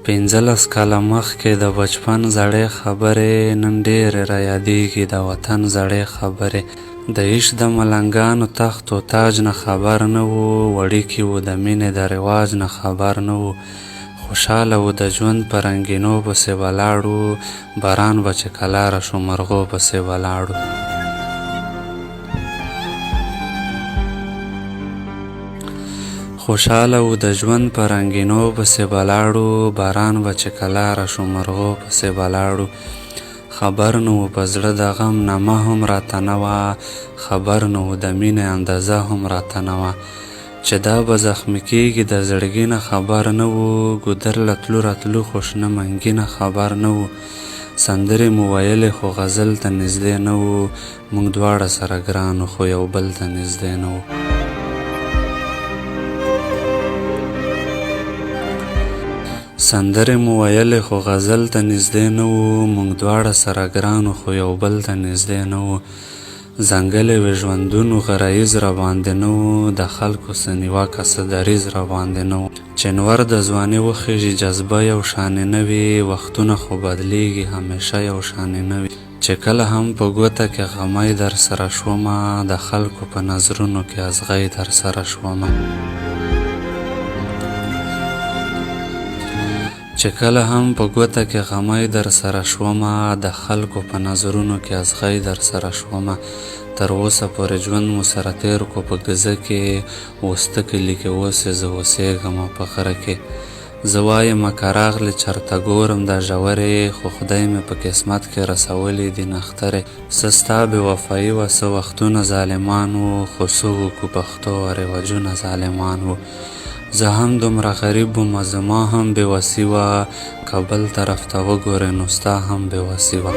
15 کاله مخکې د بچپن زړې خبرې نن ډېرې رایادېږي، د وطن زړې خبرې. د عشق د ملنګانو تخت و تاج نه خبر نه وو، وړوکي وو د مینې د رواج نه خبر نه وو. خوشحاله وو د ژوند په رنګینو پسې ولاړو، باران به چې کلاره شو مرغو پسې ولاړو. خوشحاله وو د ژوند په رنګینو پسې ولاړو، باران به چې کلاره شو مرغو پسې ولاړو. خبر نه وو په زړه د غم نمه هم راته نه وه، خبر نه وو د مینې اندازه هم راته نه وه. چې دا به زخمي کېږي د زړګي نه خبر نه وو، ګودر له تلو راتلو خو شنه منګي نه خبر نه وو. سندرې مو ویلې خو غزل ته نږدې نه وو، موږ دواړه سره ګرانو خو یو بل ته نږدې نه وو. سندرې مو ویلې خو غزل ته نږدې نه وو، موږ دواړه سره ګرانو خو یو بل ته نږدې نه وو. ځنګلې وې ژوندونو غرایز راباندې نه وو، د خلکو څه نیوکه څه دریځ راباندې نه وو. چې نور د ځواني وخیژي جذبه یو شانې نه وي، وختونه خو بدلیږي همیشه یو شانې نه وي. چې کله هم په ګوته کې غمی در سره شومه، د خلکو په نظرونو کې ازغی در سره شومه. چې کله هم په ګوته کې غمی در سره شومه، د خلکو په نظرونو کې ازغی در سره شومه. تر اوسه پورې ژوند مو سره تیر کو په ګزه کې، وسته کلي کې اوس یې زه اوسېږمه په غره کې. زه وایمه که راغلې چرته ګورم دا ژورې، خو خدای مې په قسمت کې رسولې دي نښترې. څه ستا بې وفایي وه څه وختونه ظالمان وو، خو څه وکړو پښتو رواجونه ظالمان وو. زه هم دومره غریب ومه زما هم بې وسي وه، که بل طرف ته وګورې نو ستا هم بې وسي وه.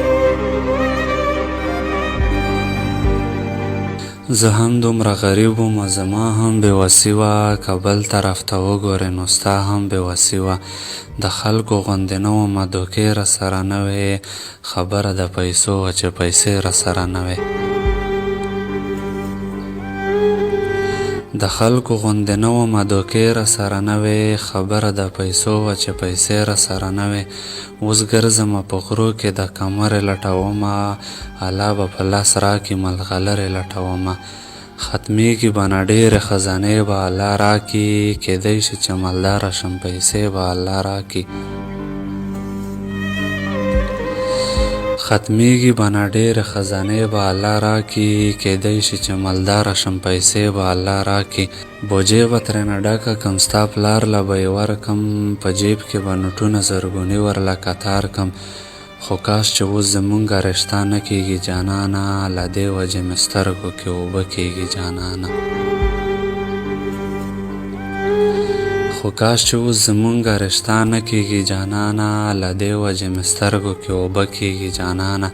زه هم دومره غریب ومه زما هم بې وسي وه، که بل طرف ته وګورې نو ستا هم بې وسي وه. د خلکو غوندې نه ومه دوکې راسره نه وې، خبره د پیسو وه چې پیسې راسره نه وې. د خلکو غوندې نه ومه دوکې راسره نه وې، خبره د پیسو وه چې پیسې راسره نه وې. اوس ګرځمه په غرو کې د کمرې لټومه، الله به په لاس راکړي ملغلرې لټومه. ختمیږي به نه ډېرې خزانې به الله راکړي، کیدی شي چې مالداره شم پیسې به الله راکړي. ختمیږي به نه ډېرې خزانې به الله راکړي، کیدی شي چې مالداره شم پیسې به الله راکړي. بوجۍ به ترېنه ډکه کم ستا پلار له به یې ورکم، په جیب کې به نوټونه زرګوني ورله کتار کم. خو کاش چې اوس زمونږه رشته نه کېږي جانانه، له دې وجې مې سترګو کې اوبه کېږي جانانه. خو کاش چې اوس زمونږه رشته نه کېږي جانانه، له دې وجې مې سترګو کې اوبه کېږي جانانه.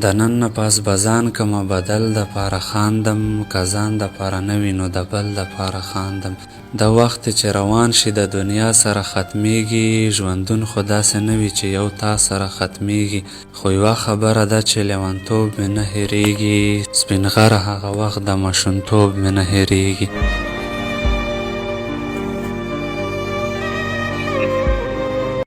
د نن نه پاس به ځان کمه بدل دپاره خاندم، که ځان دپاره نه وي نو د بل دپاره خاندم. د وخت چې روان شي د دنیا سره ختمیږي، ژوندون خو داسې نه وي چې یو تا سره ختمیږي. خو یوه خبره ده چې لیونتوب مې نه هېرېږي، سپین غره هغه وخت د ماشومتوب مې نه هېرېږي.